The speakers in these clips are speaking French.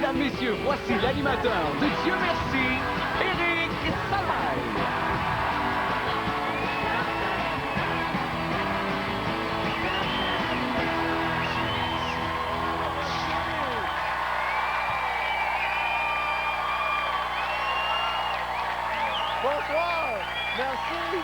Mesdames, messieurs, voici l'animateur de Dieu merci, Éric Salvaille. Bonsoir, merci.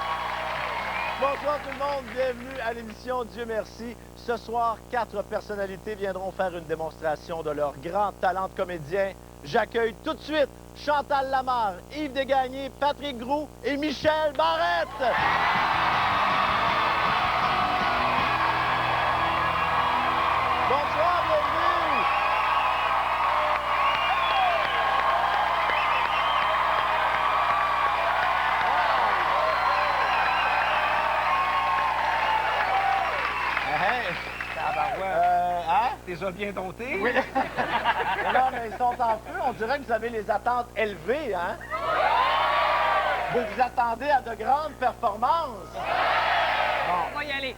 Bonsoir tout le monde, bienvenue à l'émission Dieu merci. Ce soir, 4 personnalités viendront faire une démonstration de leur grand talent de comédien. J'accueille tout de suite Chantal Lamarre, Yves Desgagnés, Patrick Groux et Michel Barrette. Bonsoir, bienvenue. T'es déjà bien dompté? Oui. Non, mais ils sont en feu. On dirait que vous avez les attentes élevées, hein? Vous vous attendez à de grandes performances. On va y aller.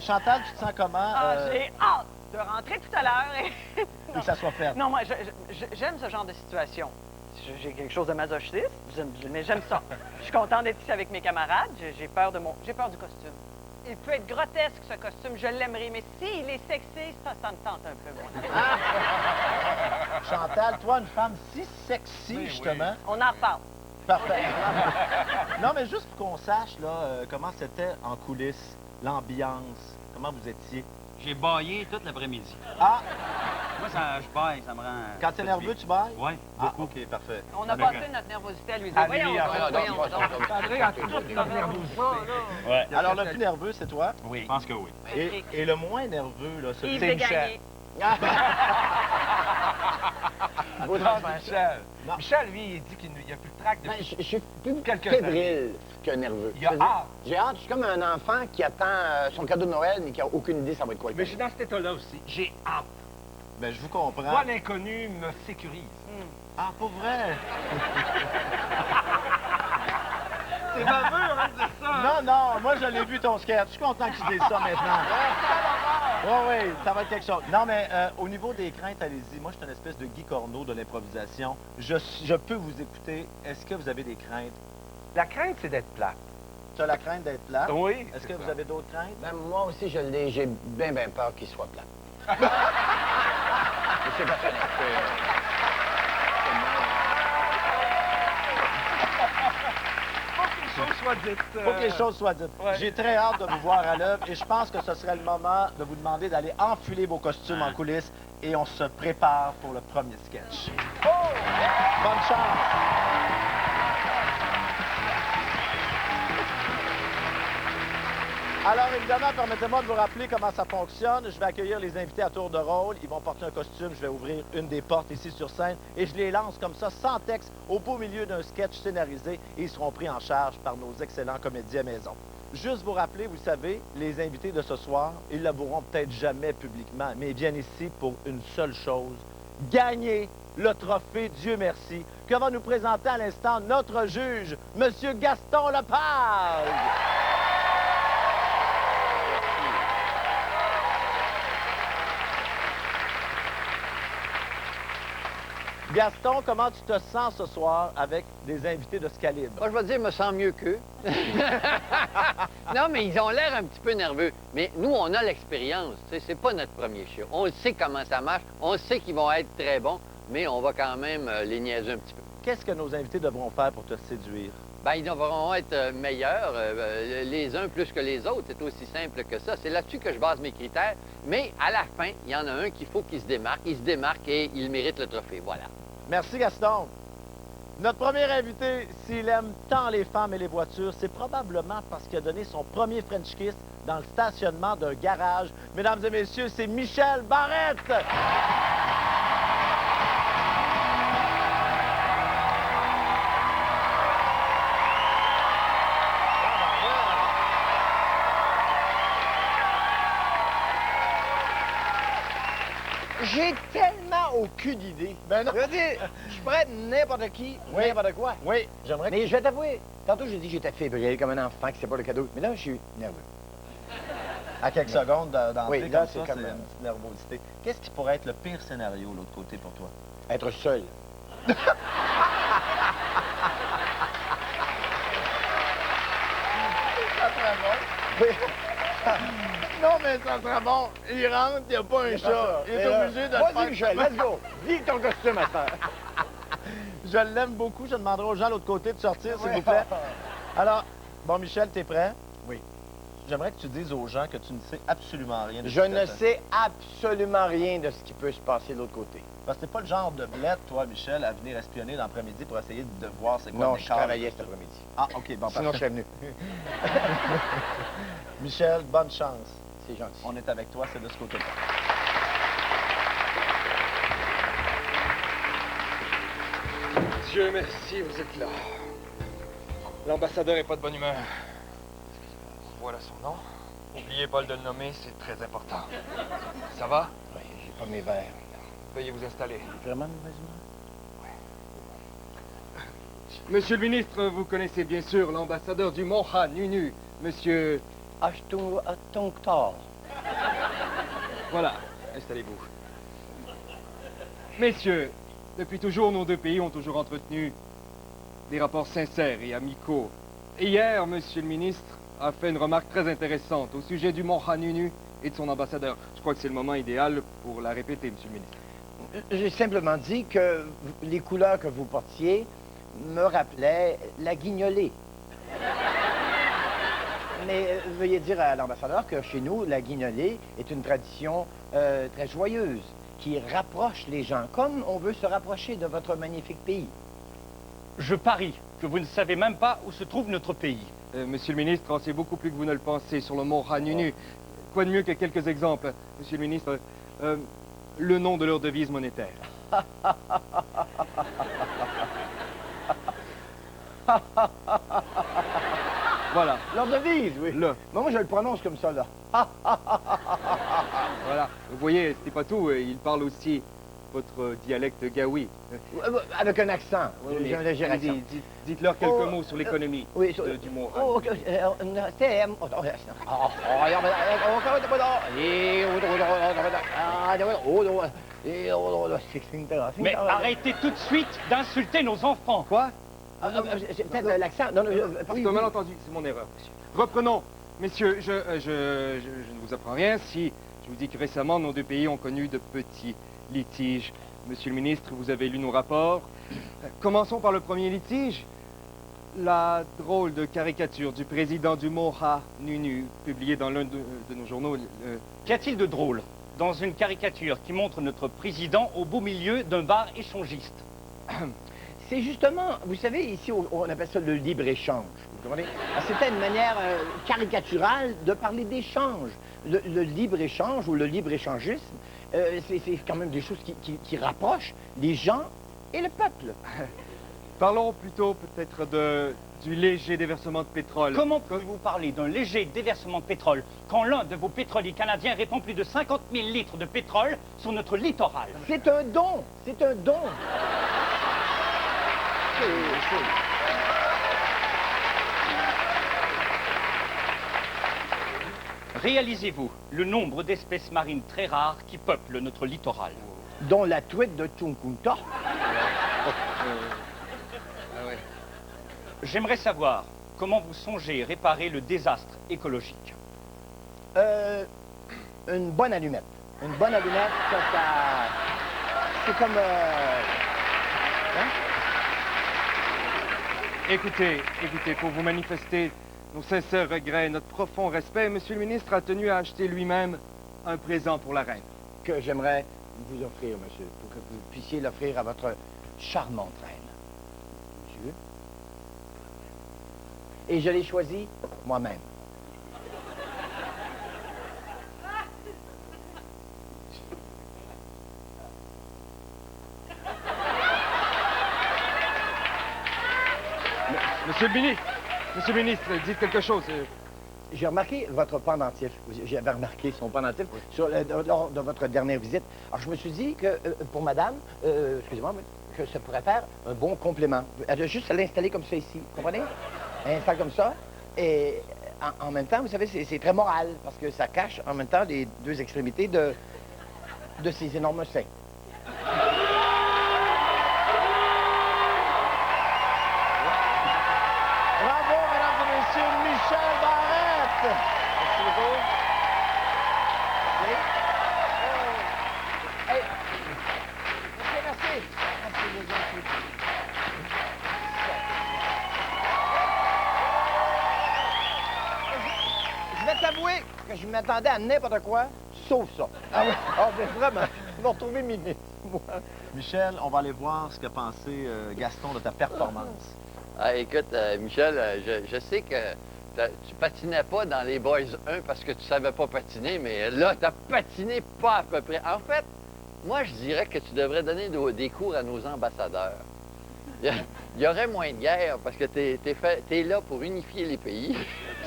Chantal, tu te sens comment? J'ai hâte de rentrer tout à l'heure. Et que ça soit fait. Non, moi, j'aime ce genre de situation. J'ai quelque chose de masochiste, mais j'aime ça. Je suis contente d'être ici avec mes camarades. J'ai peur du costume. Il peut être grotesque, ce costume, je l'aimerais, mais s'il est sexy, ça me tente un peu, moi. Chantal, toi, une femme si sexy, justement. Oui. On en reparle. Parfait. Non, mais juste pour qu'on sache, là, comment c'était en coulisses, l'ambiance, comment vous étiez. J'ai baillé toute l'après-midi. Ah! Moi, je baille, ça me rend... Quand t'es nerveux, tu bailles? Oui, beaucoup. Ah, OK, parfait. On a passé notre nervosité à lui dire, voyons donc. André a toute notre nervosité. Ouais. Alors, le plus nerveux, c'est toi? Oui. Je pense que oui. Et le moins nerveux, là, c'est Michel. Michel. Non. Michel, lui, il dit qu'il n'y a plus de trac depuis Je suis plus quelques fébrile que nerveux. Il a hâte. J'ai hâte. Je suis comme un enfant qui attend son cadeau de Noël, mais qui n'a aucune idée ça va être quoi. Mais je suis dans cet état-là aussi. J'ai hâte. Ben, je vous comprends. Moi, l'inconnu me sécurise. Ah, pas vrai? C'est baveux, hein, de dire ça. Non, non, moi, je l'ai vu ton sketch. Je suis content que tu dises ça maintenant. Oui, ça va être quelque chose. Non, mais au niveau des craintes, allez-y. Moi, je suis une espèce de Guy Corneau de l'improvisation. Je peux vous écouter. Est-ce que vous avez des craintes? La crainte, c'est d'être plate. Tu as la crainte d'être plate? Oui. Est-ce que vous avez d'autres craintes? Ben, moi aussi, je l'ai. J'ai bien peur qu'il soit plat. C'est personnel. Faut que les choses soient dites. Ouais. J'ai très hâte de vous voir à l'œuvre et je pense que ce serait le moment de vous demander d'aller enfiler vos costumes en coulisses et on se prépare pour le premier sketch. Oh! Bonne chance! Alors, évidemment, permettez-moi de vous rappeler comment ça fonctionne. Je vais accueillir les invités à tour de rôle. Ils vont porter un costume. Je vais ouvrir une des portes ici sur scène et je les lance comme ça, sans texte, au beau milieu d'un sketch scénarisé et ils seront pris en charge par nos excellents comédiens maison. Juste vous rappeler, vous savez, les invités de ce soir, ils l'avoueront peut-être jamais publiquement, mais ils viennent ici pour une seule chose, gagner le trophée Dieu merci, que va nous présenter à l'instant notre juge, M. Gaston Lepage. Gaston, comment tu te sens ce soir avec des invités de ce calibre? Moi, je vais te dire, je me sens mieux qu'eux. Non, mais ils ont l'air un petit peu nerveux. Mais nous, on a l'expérience. C'est pas notre premier show. On sait comment ça marche. On sait qu'ils vont être très bons, mais on va quand même les niaiser un petit peu. Qu'est-ce que nos invités devront faire pour te séduire? Bien, ils devront être meilleurs, les uns plus que les autres. C'est aussi simple que ça. C'est là-dessus que je base mes critères. Mais à la fin, il y en a un qu'il faut qu'il se démarque. Il se démarque et il mérite le trophée. Voilà. Merci, Gaston. Notre premier invité, s'il aime tant les femmes et les voitures, c'est probablement parce qu'il a donné son premier French kiss dans le stationnement d'un garage. Mesdames et messieurs, c'est Michel Barrette! J'ai tellement aucune idée. Ben non. Je veux dire, je pourrais être n'importe qui, Oui. n'importe quoi. Oui, j'aimerais que... Mais je vais t'avouer, tantôt j'ai dit que j'étais fébrile comme un enfant qui sait pas le cadeau. Mais là, je suis nerveux. À quelques secondes d'entrée, Oui, là, comme c'est ça, comme, c'est une petite nervosité. Qu'est-ce qui pourrait être le pire scénario de l'autre côté pour toi? Être seul. Ça serait bon. Non, mais ça serait bon. Il rentre, il n'y a pas un chat. Il est obligé de le Vas-y, faire. Michel, let's go. Dis ton costume à ça. Je l'aime beaucoup. Je demanderai aux gens de l'autre côté de sortir, s'il vous plaît. Alors, bon, Michel, t'es prêt? Oui. J'aimerais que tu dises aux gens que tu ne sais absolument rien de Je ne sais absolument rien de ce qui peut se passer de l'autre côté. Parce que t'es pas le genre de bled, toi, Michel, à venir espionner l'après-midi pour essayer de voir c'est quoi Non, le je décor. travaillais cet après-midi. Ah, OK, bon, Sinon, je parfait. serais venu. Michel, bonne chance. C'est gentil. On est avec toi, c'est de ce côté-là. Dieu merci, vous êtes là. L'ambassadeur est pas de bonne humeur. Voilà son nom. N'oubliez pas de le nommer, c'est très important. Ça va? Oui, j'ai pas mes verres. Veuillez vous installer. Vraiment mauvaise humeur? Monsieur le ministre, vous connaissez bien sûr l'ambassadeur du Mont-Ha Nunu, monsieur... Ashton-Tor. Voilà, installez-vous. Messieurs, depuis toujours, nos deux pays ont toujours entretenu des rapports sincères et amicaux. Et hier, monsieur le ministre a fait une remarque très intéressante au sujet du Mont-Ha Nunu et de son ambassadeur. Je crois que c'est le moment idéal pour la répéter, monsieur le ministre. J'ai simplement dit que les couleurs que vous portiez me rappelaient la guignolée. Mais veuillez dire à l'ambassadeur que chez nous, la guignolée est une tradition très joyeuse, qui rapproche les gens, comme on veut se rapprocher de votre magnifique pays. Je parie que vous ne savez même pas où se trouve notre pays. Monsieur le ministre, on sait beaucoup plus que vous ne le pensez sur le Mont-Ha Nunu. Quoi de mieux que quelques exemples, monsieur le ministre? Le nom de leur devise monétaire. Voilà. Leur devise, oui. Le. Mais moi, je le prononce comme ça, là. Voilà. Vous voyez, c'était pas tout. Il parle aussi votre dialecte gaoui. Avec un accent. J'ai un léger accent. Dites-leur quelques Oh, mots sur l'économie oui, du Mont-Ha. Oh, Mais arrêtez tout de suite d'insulter nos enfants. Quoi? C'est peut-être l'accent. Non, non, Parce que malentendu, c'est mon erreur, monsieur. Reprenons. Messieurs, je ne vous apprends rien si je vous dis que récemment, nos deux pays ont connu de petits litiges. Monsieur le ministre, vous avez lu nos rapports. Commençons par le premier litige. La drôle de caricature du président du Mont-Ha Nunu, publiée dans l'un de nos journaux. Qu'y a-t-il de drôle dans une caricature qui montre notre président au beau milieu d'un bar échangiste? C'est justement, vous savez, ici, on appelle ça le libre-échange. Vous comprenez? C'était une manière caricaturale de parler d'échange. Le libre-échange ou le libre-échangisme, c'est quand même des choses qui rapprochent les gens et le peuple. Parlons plutôt peut-être du léger déversement de pétrole. Comment pouvez-vous parler d'un léger déversement de pétrole quand l'un de vos pétroliers canadiens répand plus de 50 000 litres de pétrole sur notre littoral? C'est un don! C'est un don! Réalisez-vous le nombre d'espèces marines très rares qui peuplent notre littoral? Dont la truite de Tunkunta. J'aimerais savoir comment vous songez réparer le désastre écologique. Une bonne allumette. Une bonne allumette, ça... C'est comme... Hein? Écoutez, pour vous manifester nos sincères regrets et notre profond respect, monsieur le ministre a tenu à acheter lui-même un présent pour la reine. Que j'aimerais vous offrir, monsieur, pour que vous puissiez l'offrir à votre charmante reine. Monsieur. Et je l'ai choisi moi-même. Monsieur le ministre, dites quelque chose. J'ai remarqué votre pendentif. J'avais remarqué son pendentif lors de votre dernière visite. Alors, je me suis dit que pour madame, excusez-moi, mais que ça pourrait faire un bon complément. Elle a juste à l'installer comme ça ici, vous comprenez? Elle installe comme ça, et en même temps, vous savez, c'est très moral, parce que ça cache en même temps les deux extrémités de ces énormes seins. Bravo, mesdames et messieurs, Michel Barrette! Merci beaucoup. Hey. Merci. Merci, les gars. Je vais t'avouer que je m'attendais à n'importe quoi, sauf ça. Ah oui? Ah, mais vraiment, ils vont retrouver mes mythes, moi. Michel, on va aller voir ce qu'a pensé Gaston de ta performance. Ah, écoute, Michel, je sais que tu patinais pas dans les Boys 1 parce que tu savais pas patiner, mais là, tu as patiné pas à peu près. En fait, moi, je dirais que tu devrais donner des cours à nos ambassadeurs. Il y aurait moins de guerre parce que t'es là pour unifier les pays.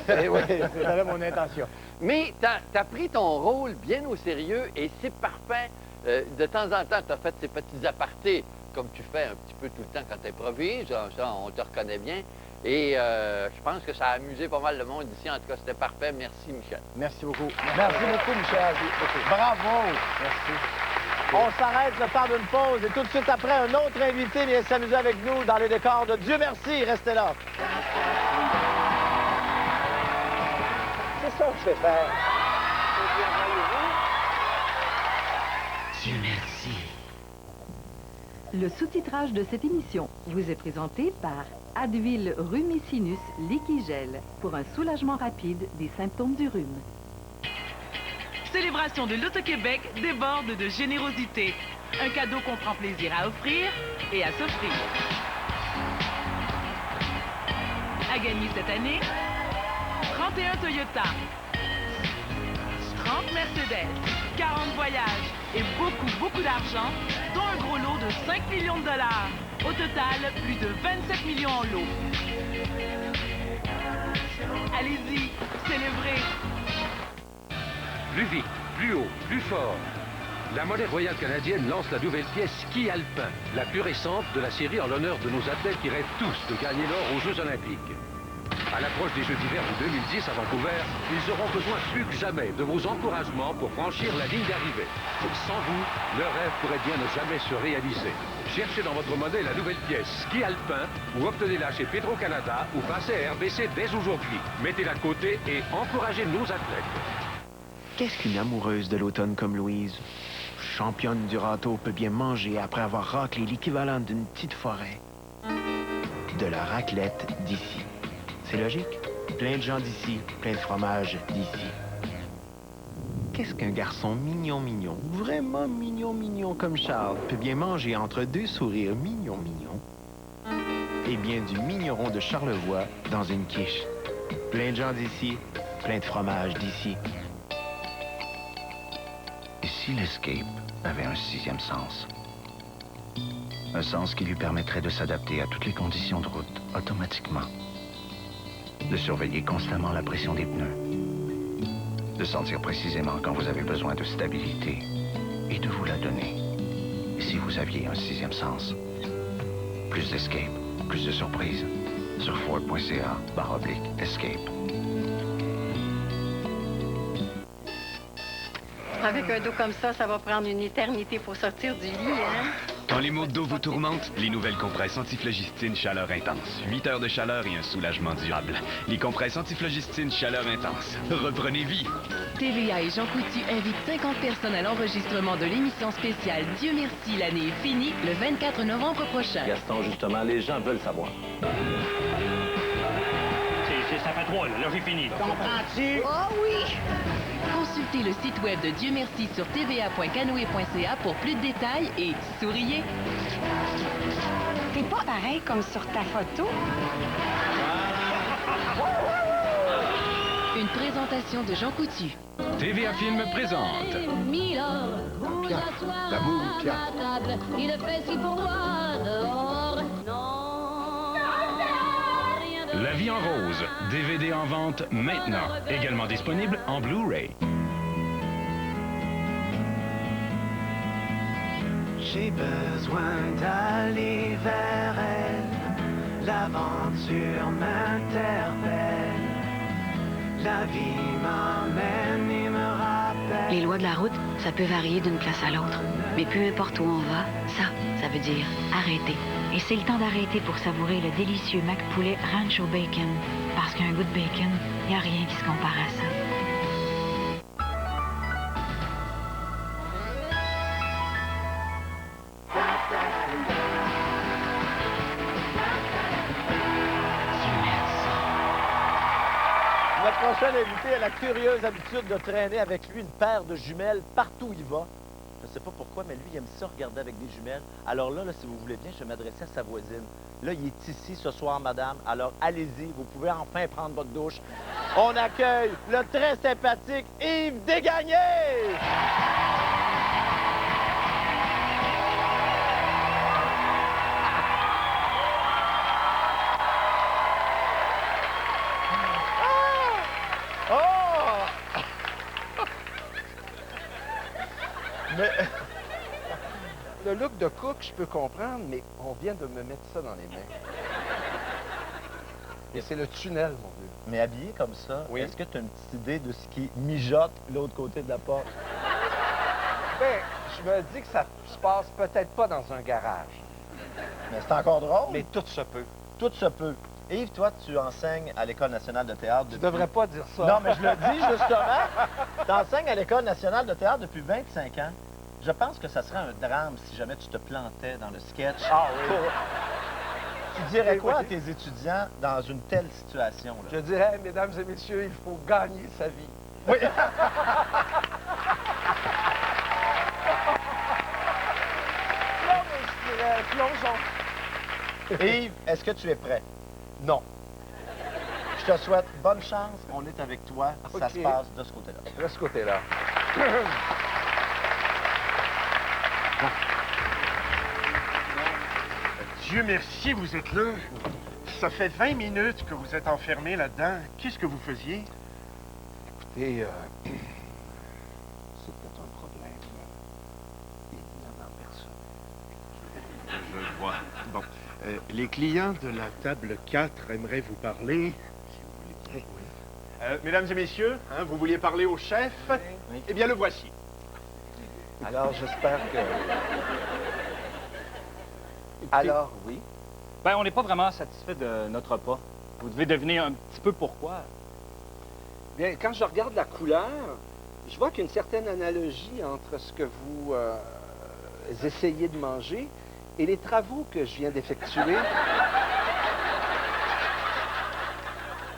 Oui, c'est là mon intention. Mais t'as pris ton rôle bien au sérieux et c'est parfait. De temps en temps, tu as fait ces petits apartés, comme tu fais un petit peu tout le temps quand tu improvises. Ça, on te reconnaît bien. Et je pense que ça a amusé pas mal le monde ici. En tout cas, c'était parfait. Merci, Michel. Merci beaucoup. Merci beaucoup, Michel. Bravo. Merci. On s'arrête le temps d'une pause et tout de suite après, un autre invité vient s'amuser avec nous dans les décors de Dieu merci. Restez là. C'est ça que je vais faire. Dieu merci. Le sous-titrage de cette émission vous est présenté par Advil Rumicinus Liquigel pour un soulagement rapide des symptômes du rhume. Célébration de l'Auto-Québec déborde de générosité. Un cadeau qu'on prend plaisir à offrir et à s'offrir. À gagner cette année, 31 Toyota, 30 Mercedes, 40 voyages et beaucoup d'argent, dont un gros lot de 5 millions de dollars. Au total, plus de 27 millions en lot. Allez-y, célébrez. Plus vite, plus haut, plus fort. La monnaie royale canadienne lance la nouvelle pièce Ski Alpin, la plus récente de la série en l'honneur de nos athlètes qui rêvent tous de gagner l'or aux Jeux Olympiques. À l'approche des Jeux d'hiver de 2010 à Vancouver, ils auront besoin plus que jamais de vos encouragements pour franchir la ligne d'arrivée. Sans vous, leur rêve pourrait bien ne jamais se réaliser. Cherchez dans votre monnaie la nouvelle pièce Ski Alpin ou obtenez-la chez Petro-Canada ou passez à RBC dès aujourd'hui. Mettez-la de côté et encouragez nos athlètes. Qu'est-ce qu'une amoureuse de l'automne comme Louise? Championne du râteau peut bien manger après avoir raclé l'équivalent d'une petite forêt. De la raclette d'ici. C'est logique. Plein de gens d'ici, plein de fromage d'ici. Qu'est-ce qu'un garçon mignon, vraiment mignon comme Charles peut bien manger entre deux sourires mignons? Eh bien, du mignon de Charlevoix dans une quiche. Plein de gens d'ici, plein de fromage d'ici. Et si l'Escape avait un sixième sens? Un sens qui lui permettrait de s'adapter à toutes les conditions de route automatiquement. De surveiller constamment la pression des pneus. De sentir précisément quand vous avez besoin de stabilité et de vous la donner. Et si vous aviez un sixième sens? Plus d'Escape, plus de surprises. Sur Ford.ca/Escape. Avec un dos comme ça va prendre une éternité pour sortir du lit, hein? Quand les maux de dos vous tourmentent, les nouvelles compresses antiflogistine chaleur intense. 8 heures de chaleur et un soulagement durable. Les compresses antiflogistine chaleur intense. Reprenez vie. TVA et Jean Coutu invitent 50 personnes à l'enregistrement de l'émission spéciale Dieu merci, l'année est finie, le 24 novembre prochain. Gaston, justement, les gens veulent savoir. Ça fait trop, là j'ai fini. Comprends-tu? Oh oui! Consultez le site web de Dieu merci sur tva.canoe.ca pour plus de détails et souriez. T'es pas pareil comme sur ta photo. Une présentation de Jean Coutu. TVA Film présente. L'amour, Pierre. Il fait si pour moi dehors. La vie en rose. DVD en vente maintenant. Également disponible en Blu-ray. J'ai besoin d'aller vers elle. L'aventure m'interpelle. La vie m'emmène et me rappelle. Les lois de la route, ça peut varier d'une place à l'autre. Mais peu importe où on va, ça veut dire arrêter. Et c'est le temps d'arrêter pour savourer le délicieux Mac Poulet Ranch au bacon. Parce qu'un goût de bacon, il n'y a rien qui se compare à ça. Notre prochain invité a la curieuse habitude de traîner avec lui une paire de jumelles partout où il va. Je ne sais pas pourquoi, mais lui, il aime ça regarder avec des jumelles. Alors là, si vous voulez bien, je vais m'adresser à sa voisine. Là, il est ici ce soir, madame. Alors, allez-y, vous pouvez enfin prendre votre douche. On accueille le très sympathique Yves Desgagnés! Mais le look de cook, je peux comprendre, mais on vient de me mettre ça dans les mains. Et c'est le tunnel, mon Dieu. Mais habillé comme ça, oui. Est-ce que tu as une petite idée de ce qui mijote de l'autre côté de la porte? Ben, je me dis que ça se passe peut-être pas dans un garage. Mais c'est encore drôle. Mais tout se peut. Tout se peut. Yves, toi, tu enseignes à l'École nationale de théâtre depuis... Tu devrais pas dire ça. Non, mais je le dis justement. Tu enseignes à l'École nationale de théâtre depuis 25 ans. Je pense que ça serait un drame si jamais tu te plantais dans le sketch. Ah oui. Tu dirais quoi à tes étudiants dans une telle situation? Là? Je dirais, mesdames et messieurs, il faut gagner sa vie. Oui. Là, je dirais, plongeons. Yves, est-ce que tu es prêt? Non. Je te souhaite bonne chance. On est avec toi. Ça OK. se passe de ce côté-là. De ce côté-là. Dieu merci, vous êtes là. Ça fait 20 minutes que vous êtes enfermé là-dedans. Qu'est-ce que vous faisiez? Écoutez, c'est peut-être un problème éminemment personnel. Je vois. Bon. Les clients de la table 4 aimeraient vous parler, si vous voulez bien. Mesdames et messieurs, hein, vous vouliez parler au chef? Oui. Eh bien, le voici. Alors, j'espère que... Alors, oui. Ben, on n'est pas vraiment satisfait de notre repas. Vous devez deviner un petit peu pourquoi. Bien, quand je regarde la couleur, je vois qu'il y a une certaine analogie entre ce que vous essayez de manger et les travaux que je viens d'effectuer.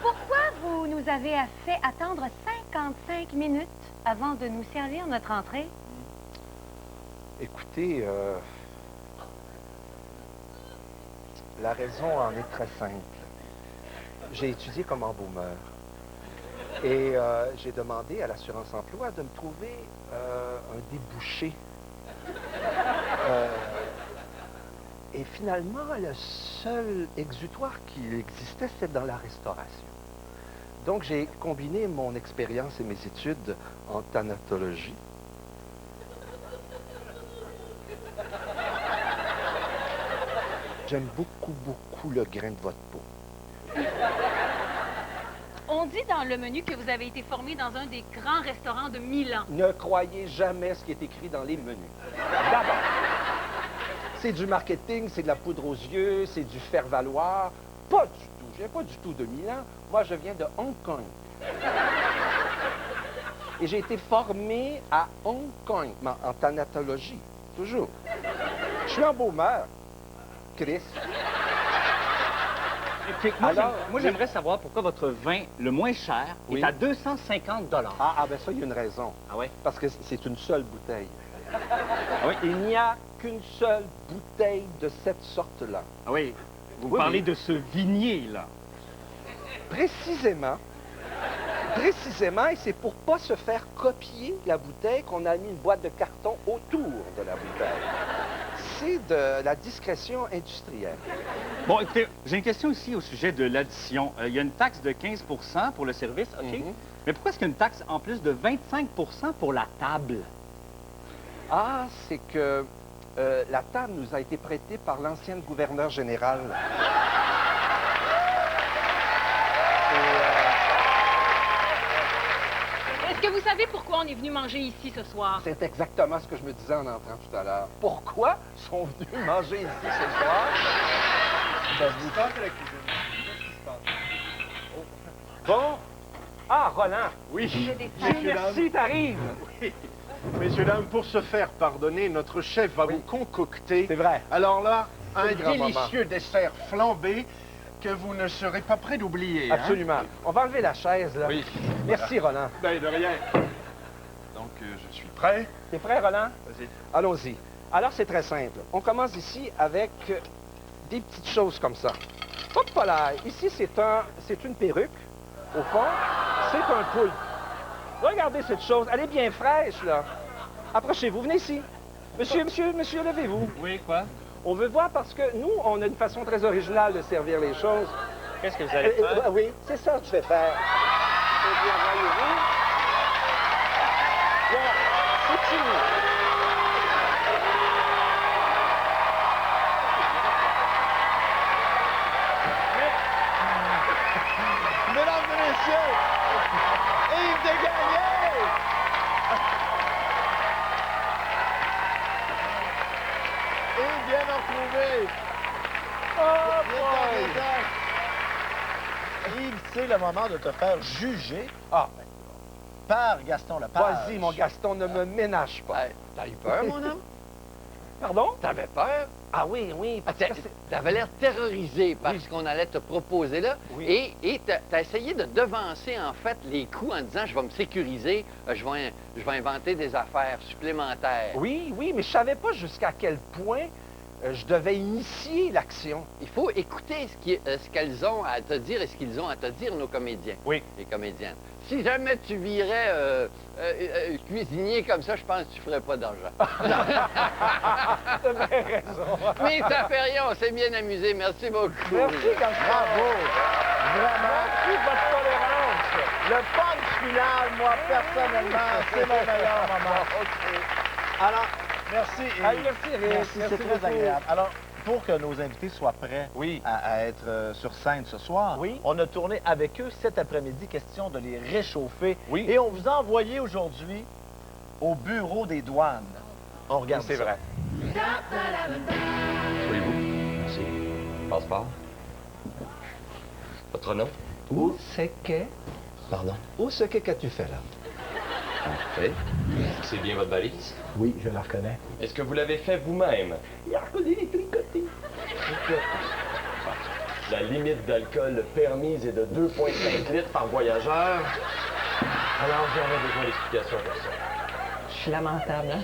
Pourquoi vous nous avez fait attendre 55 minutes avant de nous servir notre entrée? Écoutez, la raison en est très simple. J'ai étudié comme embaumeur et j'ai demandé à l'assurance emploi de me trouver un débouché. Et finalement, le seul exutoire qui existait, c'était dans la restauration. Donc, j'ai combiné mon expérience et mes études en thanatologie. J'aime beaucoup, beaucoup le grain de votre peau. On dit dans le menu que vous avez été formé dans un des grands restaurants de Milan. Ne croyez jamais ce qui est écrit dans les menus. D'abord, c'est du marketing, c'est de la poudre aux yeux, c'est du faire-valoir. Pas du tout. Je viens pas du tout de Milan. Moi, je viens de Hong Kong. Et j'ai été formé à Hong Kong, mais en thanatologie, toujours. Je suis embaumeur, Chris. Alors, moi, j'aimerais savoir pourquoi votre vin le moins cher Oui. est à 250 $. Ah, ben ça, il y a une raison. Ah ouais? Parce que c'est une seule bouteille. Ah oui? Il n'y a qu'une seule bouteille de cette sorte-là. Ah oui? Vous Oui, parlez oui. de ce vignier-là. Précisément, et c'est pour pas se faire copier la bouteille qu'on a mis une boîte de carton autour de la bouteille. C'est de la discrétion industrielle. Bon, écoutez, j'ai une question aussi au sujet de l'addition. Il y a une taxe de 15 % pour le service, OK? Mais pourquoi est-ce qu'il y a une taxe en plus de 25 % pour la table? Ah, c'est que la table nous a été prêtée par l'ancienne gouverneure générale. Est-ce que vous savez pourquoi on est venu manger ici ce soir? C'est exactement ce que je me disais en entrant tout à l'heure. Pourquoi sont venus manger ici ce soir? Bon. Ah, Roland. Oui. Merci, t'arrives. Oui. Messieurs, dames, pour se faire pardonner, notre chef va vous concocter. C'est vrai. Alors là, un C'est le grand délicieux dessert flambé que vous ne serez pas prêt d'oublier. Absolument. Hein? On va enlever la chaise, là. Oui. Merci, Roland. Ben, de rien. Donc, je suis prêt. T'es prêt, Roland? Vas-y. Allons-y. Alors, c'est très simple. On commence ici avec des petites choses comme ça. Hop là. Ici, c'est une perruque. Au fond, c'est un poulpe. Regardez cette chose. Elle est bien fraîche, là. Approchez-vous. Venez ici. Monsieur, levez-vous. Oui, quoi? On veut voir parce que nous, on a une façon très originale de servir les choses. Qu'est-ce que vous allez faire? Oui, c'est ça que je vais faire. Eh bien, voyez-vous. Voilà, c'est fini. Mesdames et messieurs, Yves Desgagnés! Yves, bien en retrouver! Yves, c'est le moment de te faire juger par Gaston Lepage. Vas-y, mon Gaston, ne me ménage pas. T'as eu peur, mon homme? Pardon? T'avais peur? Ah oui, parce que T'avais l'air terrorisé par ce qu'on allait te proposer là. Oui. Et t'as essayé de devancer, en fait, les coûts en disant, je vais me sécuriser, je vais inventer des affaires supplémentaires. Oui, mais je savais pas jusqu'à quel point je devais initier l'action. Il faut écouter ce qu'elles ont à te dire et ce qu'ils ont à te dire, nos comédiens. Oui. Les comédiennes. Si jamais tu virais cuisinier comme ça, je pense que tu ferais pas d'argent. T'as bien raison. Mais ça fait rien, on s'est bien amusé. Merci beaucoup. Merci, Gaston. Bravo! Vraiment. Merci de votre tolérance. Le punch final, moi, personnellement, c'est mon meilleur moment. Alors, merci. Yves. Allez, merci, Eric. Merci, c'est Merci très beaucoup. agréable. Alors, pour que nos invités soient prêts à être sur scène ce soir, on a tourné avec eux cet après-midi, question de les réchauffer. Et on vous a envoyé aujourd'hui au bureau des douanes. On regarde c'est ça. vrai. Soyez-vous. Merci. Passeport. Votre nom? Où c'est que... Pardon? Où c'est qu'as-tu fait, là? Parfait. C'est bien votre valise? Oui, je la reconnais. Est-ce que vous l'avez fait vous-même? Il a reconnu les tricotés. La limite d'alcool permise est de 2,5 litres par voyageur. Alors, j'aurais besoin d'explications pour ça. Je suis lamentable, hein?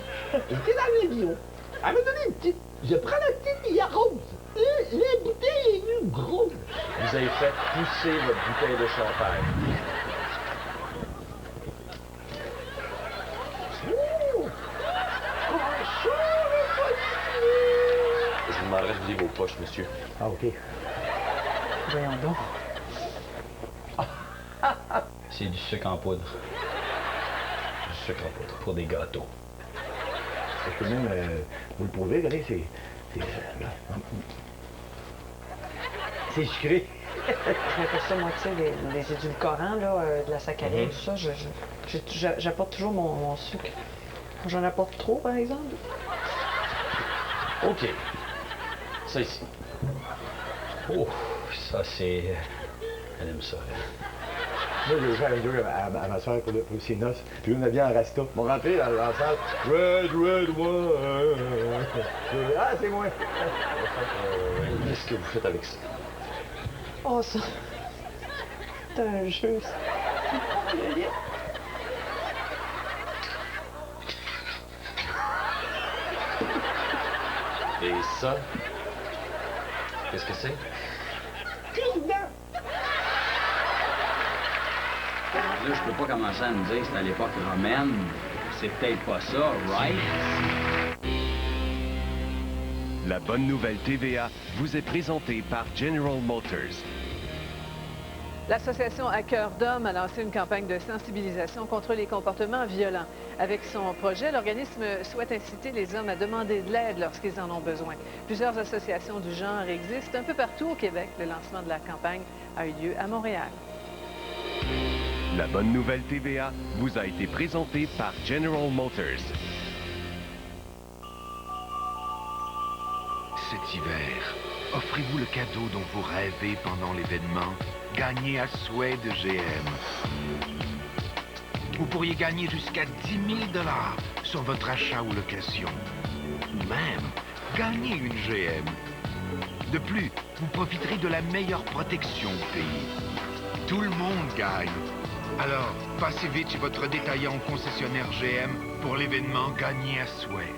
J'étais dans l'avion. Elle m'a donné une petite... Je prends la petite et il rose. La bouteille est venue grosse. Vous avez fait pousser votre bouteille de champagne. Je vous demanderai de vider vos poches, monsieur. Ah, OK. Voyons donc. C'est du sucre en poudre. Du sucre en poudre pour des gâteaux. Je peux même vous le prouver, regardez, c'est sucré. J'appelle ça, moi, tu sais, les édulcorants, là, de la saccharine, tout ça. J'apporte toujours mon sucre. J'en apporte trop, par exemple. OK. Ça ici. Oh, ça c'est... Elle aime ça, elle. Moi, j'ai fait un jour à ma soeur pour ses noces. Puis là, on a bien un rasta. Ils m'ont rentré dans la salle. Red wine. Ah, c'est moi. Qu'est-ce que vous faites avec ça? Oh, ça. C'est un jeu, ça. Et ça? Qu'est-ce que c'est? Là, je peux pas commencer à me dire que c'est à l'époque romaine. C'est peut-être pas ça, right? La bonne nouvelle TVA vous est présentée par General Motors. L'Association À cœur d'homme a lancé une campagne de sensibilisation contre les comportements violents. Avec son projet, l'organisme souhaite inciter les hommes à demander de l'aide lorsqu'ils en ont besoin. Plusieurs associations du genre existent un peu partout au Québec. Le lancement de la campagne a eu lieu à Montréal. La bonne nouvelle TVA vous a été présentée par General Motors. Cet hiver, offrez-vous le cadeau dont vous rêvez pendant l'événement. Gagnez à souhait de GM. Vous pourriez gagner jusqu'à 10 000 $ sur votre achat ou location. Ou même, gagner une GM. De plus, vous profiterez de la meilleure protection au pays. Tout le monde gagne. Alors, passez vite chez votre détaillant concessionnaire GM pour l'événement Gagner à souhait.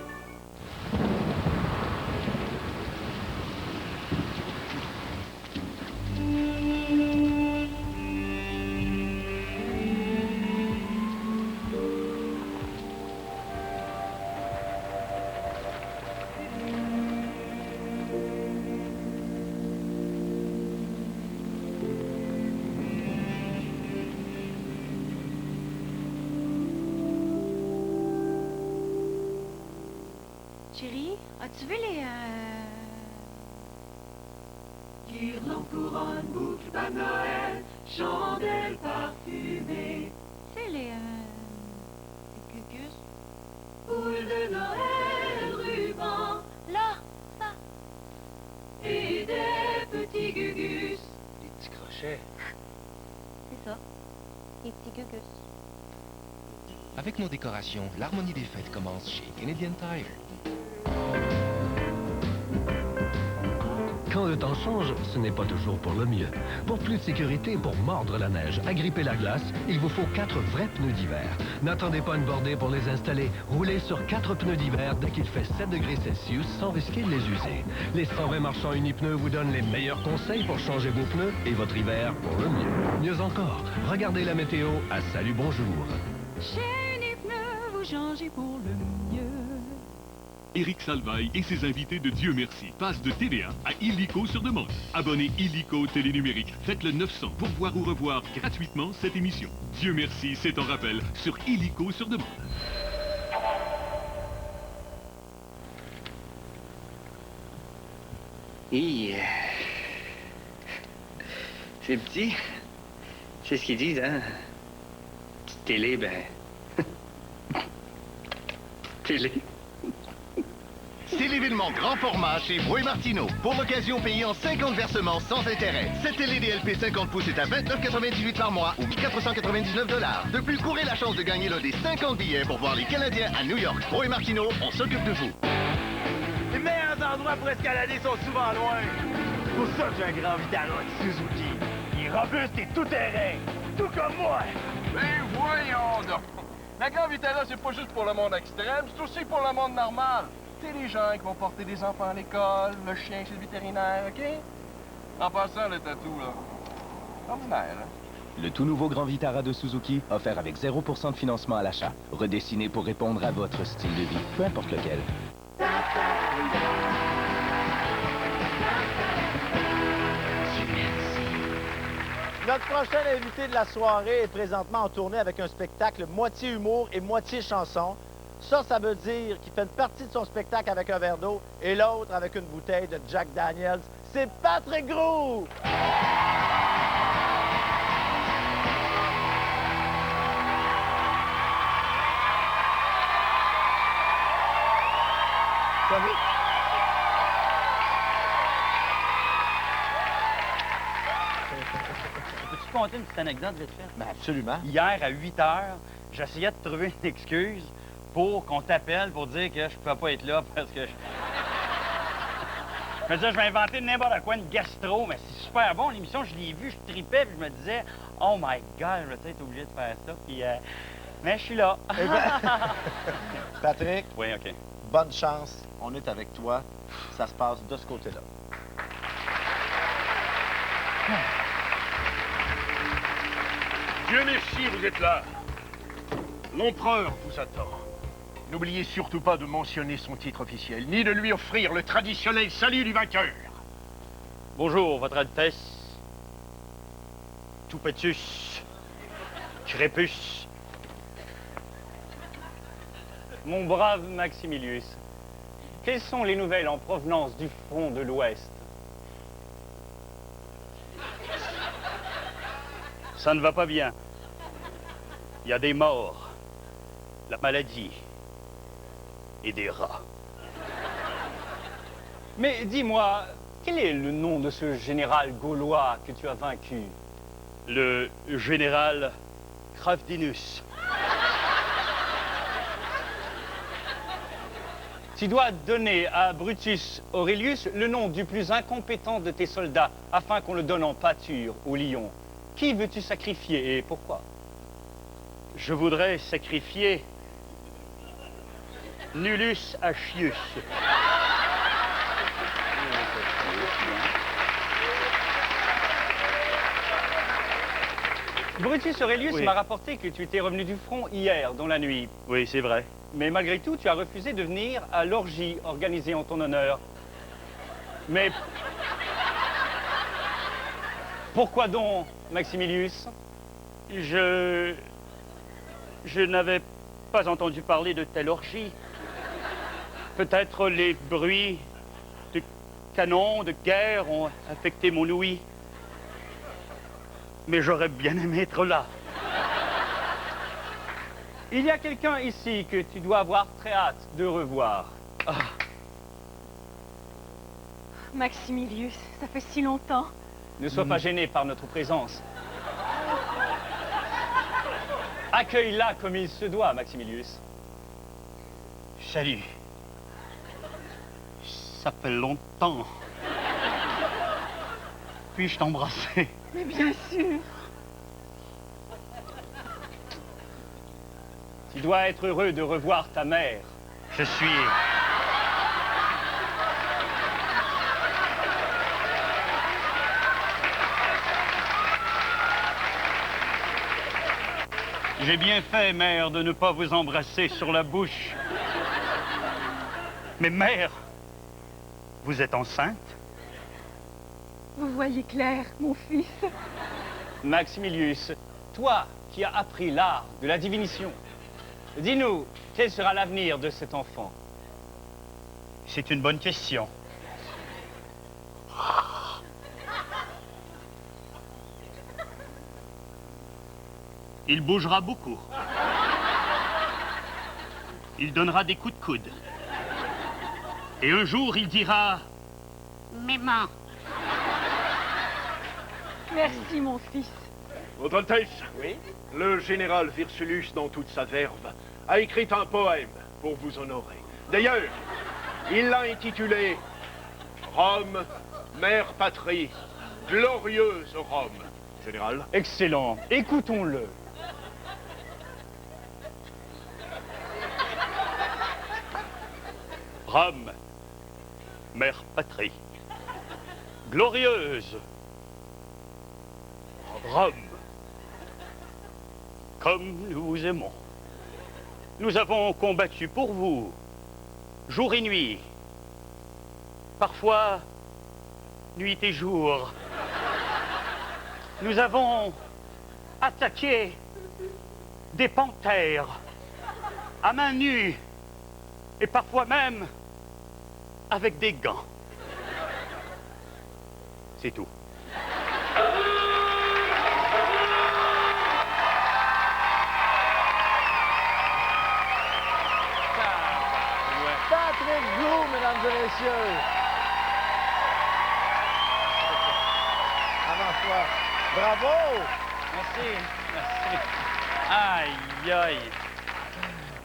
Chérie, as-tu vu les... Guirlande, couronne, boucle, pas Noël, chandelle parfumée. C'est les... les cucus? Boule de Noël, ruban. Là, ça. Et des petits gugus. Des petits crochets. C'est ça. Les petits cucus. Avec nos décorations, l'harmonie des fêtes commence chez Canadian Tire. Quand le temps change, ce n'est pas toujours pour le mieux. Pour plus de sécurité, pour mordre la neige, agripper la glace, il vous faut 4 vrais pneus d'hiver. N'attendez pas une bordée pour les installer. Roulez sur 4 pneus d'hiver dès qu'il fait 7 degrés Celsius sans risquer de les user. Les 120 marchands Unipneus vous donnent les meilleurs conseils pour changer vos pneus et votre hiver pour le mieux. Mieux encore, regardez la météo à Salut Bonjour. Chez Unipneus, vous changez pour le mieux. Éric Salvaille et ses invités de Dieu merci passent de TVA à illico sur demande. Abonnez illico télénumérique. Faites le 900 pour voir ou revoir gratuitement cette émission. Dieu merci, c'est en rappel sur illico sur demande. C'est petit. C'est ce qu'ils disent, hein? Petite télé, ben... télé. C'est l'événement grand format chez Brouet Martineau. Pour l'occasion, payé en 50 versements sans intérêt. Cette télé DLP 50 pouces est à 29,98 par mois ou 499 $. De plus, courez la chance de gagner l'un des 50 billets pour voir les Canadiens à New York. Brouet Martineau, on s'occupe de vous. Les meilleurs endroits pour escalader sont souvent loin. C'est pour ça que j'ai un grand Vitara de Suzuki. Il est robuste et tout-terrain. Tout comme moi. Ben voyons donc. La Grand Vitara, c'est pas juste pour le monde extrême, c'est aussi pour le monde normal. C'est les gens qui vont porter des enfants à l'école, le chien chez le vétérinaire, OK? En passant, le tatou, là, ordinaire, hein? Le tout nouveau Grand Vitara de Suzuki, offert avec 0% de financement à l'achat. Redessiné pour répondre à votre style de vie, peu importe lequel. Notre prochain invité de la soirée est présentement en tournée avec un spectacle moitié humour et moitié chanson. Ça veut dire qu'il fait une partie de son spectacle avec un verre d'eau et l'autre avec une bouteille de Jack Daniels. C'est Patrick Groux! Salut! Peux-tu compter une petite anecdote vite fait? Ben absolument. Hier, à 8 h, j'essayais de trouver une excuse pour qu'on t'appelle pour dire que je ne pouvais pas être là parce que je me disais, je vais inventer n'importe quoi, une gastro, mais c'est super bon, l'émission, je l'ai vue, je tripais, puis je me disais, oh my God, je vais peut-être être obligé de faire ça, puis mais je suis là. Eh ben, Patrick, oui, OK. Bonne chance, on est avec toi, ça se passe de ce côté-là. Dieu merci, vous êtes là. L'empereur vous attend. N'oubliez surtout pas de mentionner son titre officiel, ni de lui offrir le traditionnel salut du vainqueur. Bonjour, Votre Altesse. Toupetus. Crépus. Mon brave Maximilius, quelles sont les nouvelles en provenance du front de l'Ouest? Ça ne va pas bien. Il y a des morts, la maladie et des rats. Mais dis-moi, quel est le nom de ce général gaulois que tu as vaincu? Le général Cravdinus. Tu dois donner à Brutus Aurelius le nom du plus incompétent de tes soldats afin qu'on le donne en pâture au lion. Qui veux-tu sacrifier et pourquoi? Je voudrais sacrifier Nullus Accius. Brutus Aurelius m'a rapporté que tu étais revenu du front hier, dans la nuit. Oui, c'est vrai. Mais malgré tout, tu as refusé de venir à l'orgie organisée en ton honneur. Mais... pourquoi donc, Maximilius? Je n'avais pas entendu parler de telle orgie. Peut-être les bruits de canons, de guerre ont affecté mon ouïe. Mais j'aurais bien aimé être là. Il y a quelqu'un ici que tu dois avoir très hâte de revoir. Ah. Maximilius, ça fait si longtemps. Ne sois pas gêné par notre présence. Accueille-la comme il se doit, Maximilius. Salut. Ça fait longtemps. Puis-je t'embrasser? Mais bien sûr. Tu dois être heureux de revoir ta mère. Je suis... J'ai bien fait, mère, de ne pas vous embrasser sur la bouche. Mais mère, vous êtes enceinte? Vous voyez clair, mon fils. Maximilius, toi qui as appris l'art de la divination, dis-nous, quel sera l'avenir de cet enfant? C'est une bonne question. Il bougera beaucoup. Il donnera des coups de coude. Et un jour, il dira... Maman. Merci, mon fils. Votre Altesse, oui? Le général Virsulus, dans toute sa verve, a écrit un poème pour vous honorer. D'ailleurs, il l'a intitulé « Rome, mère patrie, glorieuse Rome ». Général? Excellent. Écoutons-le. Rome, mère patrie, glorieuse Rome, comme nous vous aimons. Nous avons combattu pour vous, jour et nuit, parfois nuit et jour. Nous avons attaqué des panthères à main nue et parfois même avec des gants. C'est tout. Patrick Blue, mesdames et messieurs. Avance-toi. Bravo! Merci, merci. Aïe, aïe.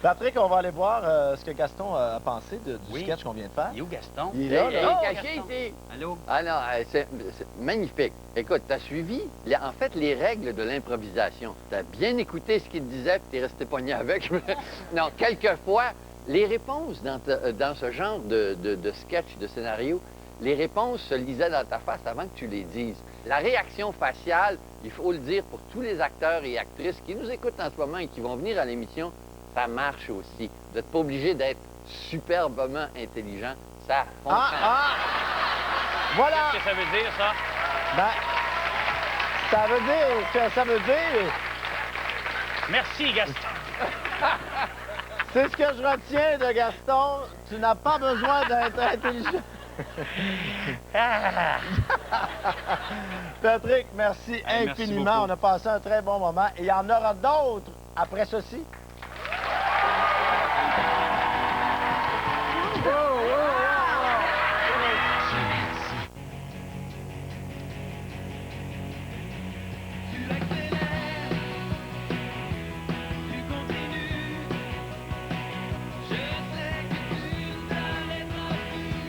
Patrick, on va aller voir ce que Gaston a pensé du sketch qu'on vient de faire. Il est où, Gaston? Il est là, Il là. est caché ici. Allô? Ah non, c'est magnifique. Écoute, t'as suivi, en fait, les règles de l'improvisation. T'as bien écouté ce qu'il disait, puis t'es resté pogné avec. Non, quelquefois, les réponses dans ce genre de sketch, de scénario, les réponses se lisaient dans ta face avant que tu les dises. La réaction faciale, il faut le dire pour tous les acteurs et actrices qui nous écoutent en ce moment et qui vont venir à l'émission, ça marche aussi. Vous n'êtes pas obligé d'être superbement intelligent. Ça fonctionne. Voilà! Qu'est-ce que ça veut dire, ça? Ben, ça veut dire... Merci, Gaston. C'est ce que je retiens de Gaston. Tu n'as pas besoin d'être intelligent. Patrick, merci infiniment. beaucoup. On a passé un très bon moment. Et il y en aura d'autres après ceci.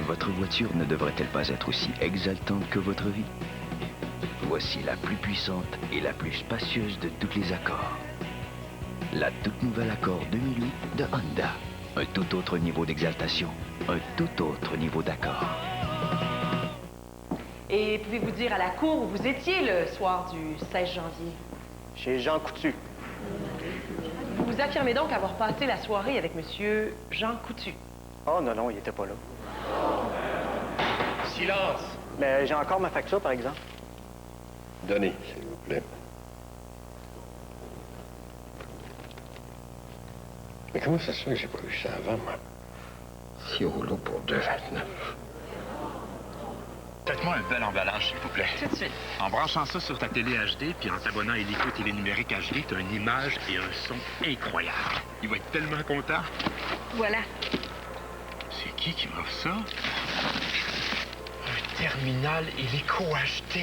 Votre voiture ne devrait-elle pas être aussi exaltante que votre vie? Voici la plus puissante et la plus spacieuse de tous les Accords. La toute nouvelle Accord 2008 de Honda. Un tout autre niveau d'exaltation, un tout autre niveau d'accord. Et pouvez-vous dire à la cour où vous étiez le soir du 16 janvier? Chez Jean Coutu. Vous affirmez donc avoir passé la soirée avec Monsieur Jean Coutu? Oh non, non, il était pas là. Silence! Mais j'ai encore ma facture, par exemple. Donnez, s'il vous plaît. Mais comment ça se fait que j'ai pas eu ça avant, moi? 6 rouleaux pour 2,29. Faites-moi un bel emballage, s'il vous plaît. Tout de suite. En branchant ça sur ta télé HD, puis en t'abonnant à Illico Télé Numérique HD, t'as une image et un son incroyables. Il va être tellement content. Voilà. C'est qui m'offre ça? Un terminal Illico HD.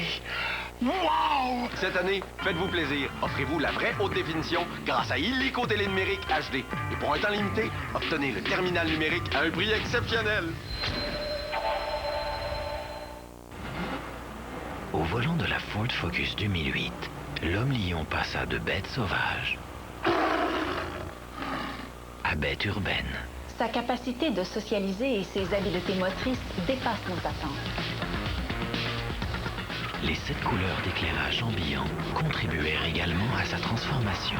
Wow! Cette année, faites-vous plaisir. Offrez-vous la vraie haute définition grâce à Illico Télé Numérique HD. Et pour un temps limité, obtenez le terminal numérique à un prix exceptionnel. Au volant de la Ford Focus 2008, l'homme-lion passa de bête sauvage à bête urbaine. Sa capacité de socialiser et ses habiletés motrices dépassent nos attentes. Les 7 couleurs d'éclairage ambiant contribuèrent également à sa transformation.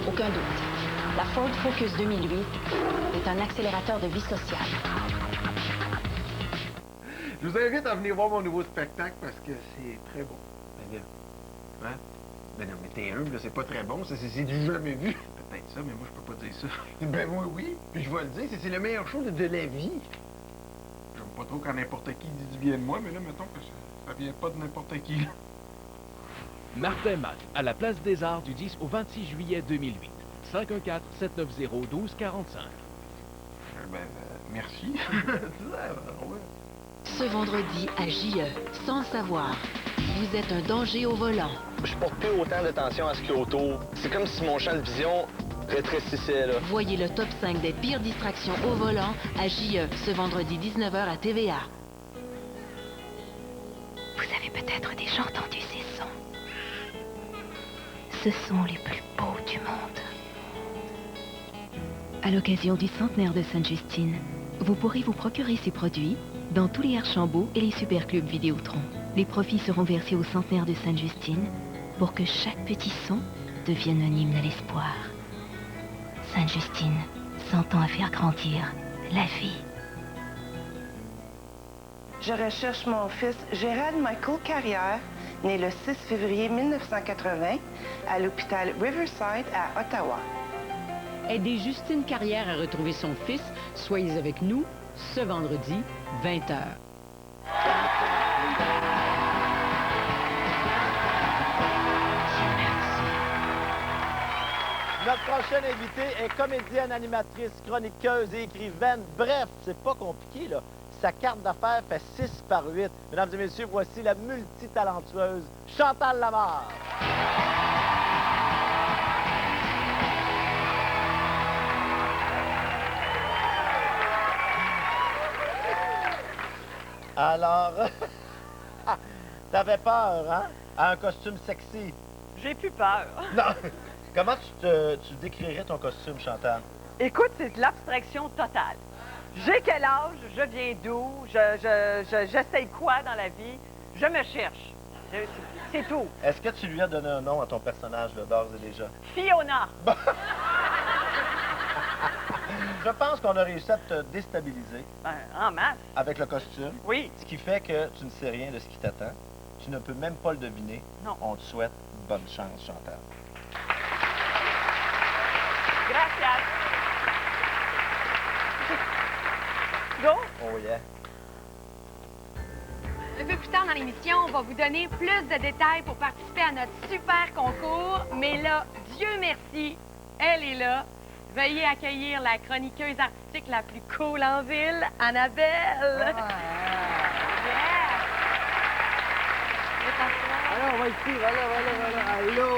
Aucun doute. La Ford Focus 2008 est un accélérateur de vie sociale. Je vous invite à venir voir mon nouveau spectacle parce que c'est très bon. Ben là, hein? Ben non, mais t'es humble, c'est pas très bon, c'est du jamais vu. Peut-être ça, mais moi, je peux pas dire ça. Ben moi, oui, puis je vais le dire, c'est le meilleur show de la vie. J'aime pas trop quand n'importe qui dit du bien de moi, mais là, mettons que ça vient pas de n'importe qui, là. Martin Matt, à la Place des Arts du 10 au 26 juillet 2008. 514-790-1245. Merci. Ouais. Ce vendredi à JE, sans le savoir, vous êtes un danger au volant. Je porte plus autant d'attention à ce qu'il y a autour. C'est comme si mon champ de vision rétrécissait, là. Voyez le top 5 des pires distractions au volant à JE, ce vendredi 19h à TVA. Vous avez peut-être déjà entendu ces sons. Ce sont les plus beaux du monde. À l'occasion du centenaire de Sainte-Justine, vous pourrez vous procurer ces produits dans tous les Archambault et les superclubs Vidéotron. Les profits seront versés au centenaire de Sainte-Justine pour que chaque petit son devienne un hymne à l'espoir. Sainte-Justine, 100 ans à faire grandir la vie. Je recherche mon fils Gérald Michael Carrière, né le 6 février 1980 à l'hôpital Riverside à Ottawa. Aidez Justine Carrière à retrouver son fils. Soyez avec nous ce vendredi, 20h. Notre prochaine invitée est comédienne, animatrice, chroniqueuse et écrivaine. Bref, c'est pas compliqué, là. Sa carte d'affaires fait 6 par 8. Mesdames et messieurs, voici la multitalentueuse Chantal Lamarre. Alors, t'avais peur, hein? À un costume sexy. J'ai plus peur. Non. Comment tu décrirais ton costume, Chantal? Écoute, c'est de l'abstraction totale. J'ai quel âge? Je viens d'où? J'essaye quoi dans la vie? Je me cherche. C'est tout. Est-ce que tu lui as donné un nom à ton personnage, là, d'ores et déjà? Fiona. Je pense qu'on a réussi à te déstabiliser. Ben, en masse. Avec le costume. Oui. Ce qui fait que tu ne sais rien de ce qui t'attend. Tu ne peux même pas le deviner. Non. On te souhaite bonne chance, Chantal. Gracias. Go. Oh yeah. Un peu plus tard dans l'émission, on va vous donner plus de détails pour participer à notre super concours. Mais là, Dieu merci, elle est là. Veuillez accueillir la chroniqueuse artistique la plus cool en ville, Annabelle. Alors, on va ici, voilà. Allô!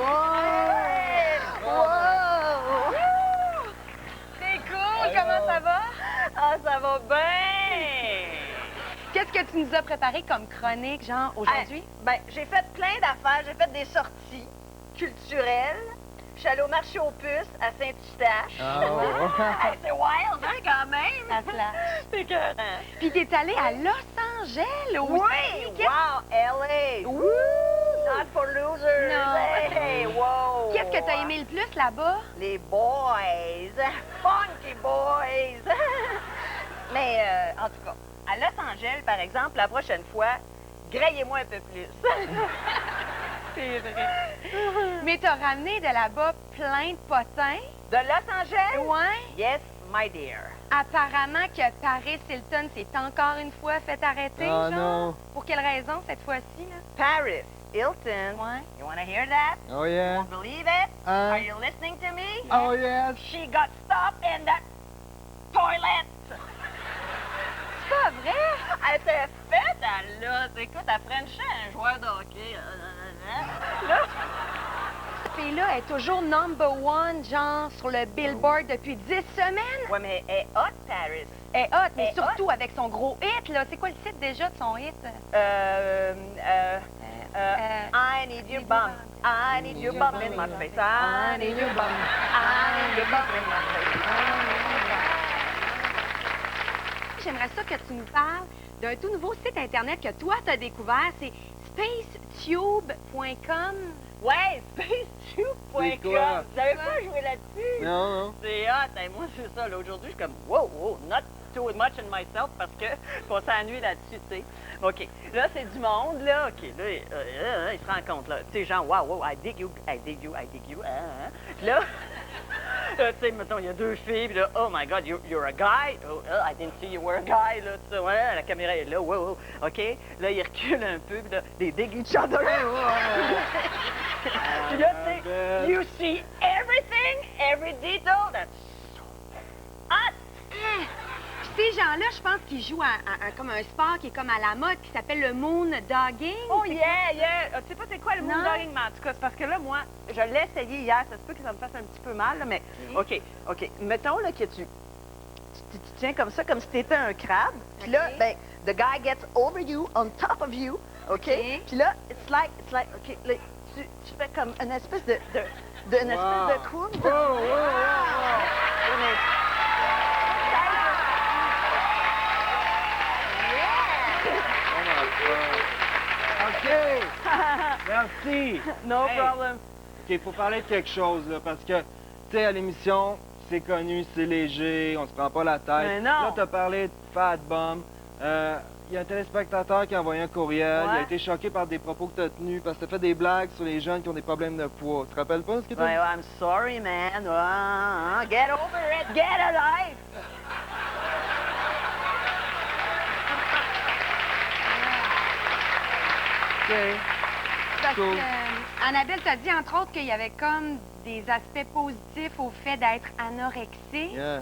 Wow! C'est cool, comment ça va? Ah, ça va bien! Qu'est-ce que tu nous as préparé comme chronique, genre, aujourd'hui? Ben, j'ai fait plein d'affaires. J'ai fait des sorties culturelles. Je suis allée au marché aux puces à Saint-Eustache. Hey, c'est wild, hein, quand même? Ça flash. C'est écœurant. Puis t'es allée à Los Angeles aussi. Oui! Wow, L.A. Woo! Not for losers. Non. Hey, wow! Qu'est-ce que t'as aimé le plus là-bas? Les boys. Funky boys. Mais, en tout cas, à Los Angeles, par exemple, la prochaine fois, graillez-moi un peu plus. C'est vrai. Mais t'as ramené de là-bas plein de potins. De Los Angeles? Ouais. Yes, my dear. Apparemment que Paris Hilton s'est encore une fois fait arrêter, Oh genre. non. Pour quelle raison cette fois-ci, là? Paris Hilton. Ouais. You wanna hear that? Oh yeah. Won't believe it? Are you listening to me? Oh yes. She got stopped in the toilet. C'est pas vrai? Elle s'est faite, elle, là. Écoute, elle frenchait un joueur de hockey. Là, Cette fille-là est toujours #1, genre, sur le Billboard depuis 10 semaines. ouais, mais elle est hot, Paris. Elle est hot, mais Elle est surtout avec son gros hit, là. C'est quoi le titre déjà de son hit? I need your bum. I need your bum in my face. I need your bum. I need your bum in my face. J'aimerais ça que tu nous parles d'un tout nouveau site Internet que toi, t'as découvert. C'est spacetube.com. Ouais, spacetube.com. C'est quoi? Vous avez pas joué là-dessus? Non. C'est hot. Hey, moi, c'est ça. Là, aujourd'hui, je suis comme, wow, not too much in myself parce que qu'on s'ennuie là-dessus, tu sais. OK. Là, c'est du monde, là. OK. Là, il se rend compte, là. Tu sais, genre, wow, I dig you. Puis là, tu sais, mettons, il y a deux filles, puis là, oh my God, you're a guy. Oh, I didn't see you were a guy, là. Tu sais, ouais, la caméra est là, wow. OK. Là, il recule un peu, puis là, they dig each other. Puis là, tu sais, you see everything, every detail. That's hot. Ces gens-là, je pense qu'ils jouent à comme un sport qui est comme à la mode, qui s'appelle le moon dogging. Oh yeah! Tu sais pas c'est quoi le moon dogging, mais en tout cas, c'est parce que là, moi, je l'ai essayé hier. Ça se peut que ça me fasse un petit peu mal, là, mais OK. Mettons là, que tu tiens comme ça, comme si t'étais un crabe. Puis là, ben, the guy gets over you, on top of you. OK? Puis là, it's like, OK, là, tu fais comme une espèce de espèce de courbe. OK. Merci. No problem. OK, faut parler de quelque chose, là, parce que, tu sais, à l'émission, c'est connu, c'est léger, on se prend pas la tête. Mais non. Là, t'as parlé de Fat Bum. Il y a un téléspectateur qui a envoyé un courriel. Il a été choqué par des propos que tu as tenus parce que tu as fait des blagues sur les jeunes qui ont des problèmes de poids. Tu te rappelles pas ce que tu as dit? I'm sorry, man. Get over it. Get a life. Parce que Annabelle t'a dit, entre autres, qu'il y avait comme des aspects positifs au fait d'être anorexique. Yeah.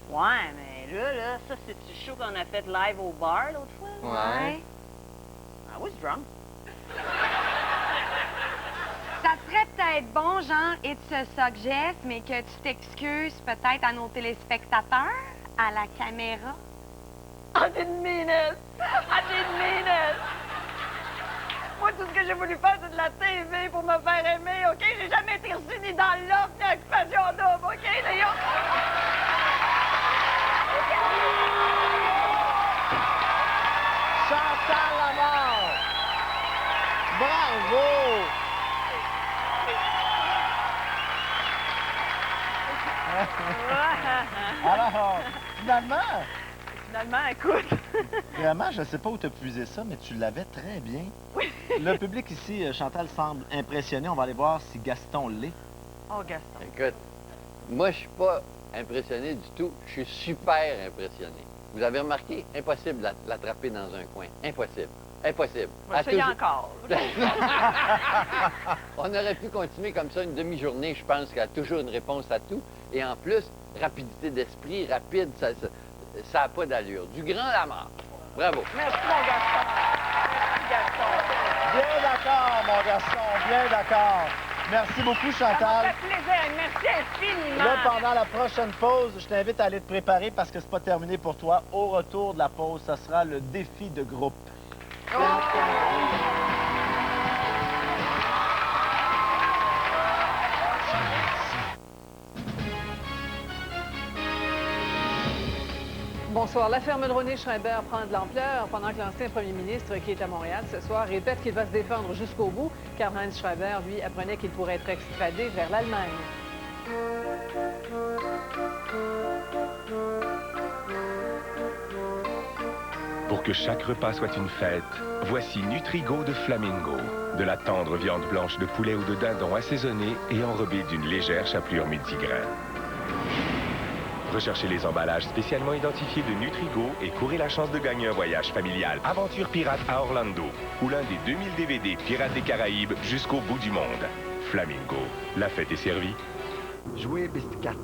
Ouais, mais là, ça, c'est-tu show qu'on a fait live au bar l'autre fois? Ouais. I was drunk. Ça serait peut-être bon, genre, it's a suggest, mais que tu t'excuses peut-être à nos téléspectateurs, à la caméra. I didn't mean it! I didn't mean it! Moi, tout ce que j'ai voulu faire, c'est de la TV pour me faire aimer, OK? J'ai jamais été reçu ni dans l'offre, ni à Occupation Double, OK, Léon? Chantal Lamar! Bravo! Alors, Finalement, écoute. Vraiment, je ne sais pas où tu as puisé ça, mais tu l'avais très bien. Oui. Le public ici, Chantal, semble impressionné. On va aller voir si Gaston l'est. Oh, Gaston. Écoute, moi, je suis pas impressionné du tout. Je suis super impressionné. Vous avez remarqué? Impossible de l'attraper dans un coin. Impossible. Impossible. On va essayer encore. On aurait pu continuer comme ça une demi-journée. Je pense qu'elle a toujours une réponse à tout. Et en plus, rapidité d'esprit, rapide, ça n'a pas d'allure. Du grand Lamar. Bravo. Merci, mon garçon. Merci, garçon. Bien d'accord, mon garçon, bien d'accord. Merci beaucoup, Chantal. Ça m'a fait plaisir. Merci infiniment. Là, pendant la prochaine pause, je t'invite à aller te préparer parce que c'est pas terminé pour toi. Au retour de la pause, ça sera le défi de groupe. Bonsoir. La ferme de René Schreiber prend de l'ampleur pendant que l'ancien premier ministre, qui est à Montréal ce soir, répète qu'il va se défendre jusqu'au bout, car Heinz Schreiber, lui, apprenait qu'il pourrait être extradé vers l'Allemagne. Pour que chaque repas soit une fête, voici Nutrigo de Flamingo. De la tendre viande blanche de poulet ou de dindon assaisonnée et enrobée d'une légère chapelure multigrain. Recherchez les emballages spécialement identifiés de Nutrigo et courez la chance de gagner un voyage familial Aventure Pirate à Orlando ou l'un des 2000 DVD Pirates des Caraïbes jusqu'au bout du monde. Flamingo, la fête est servie. Jouez piste 4.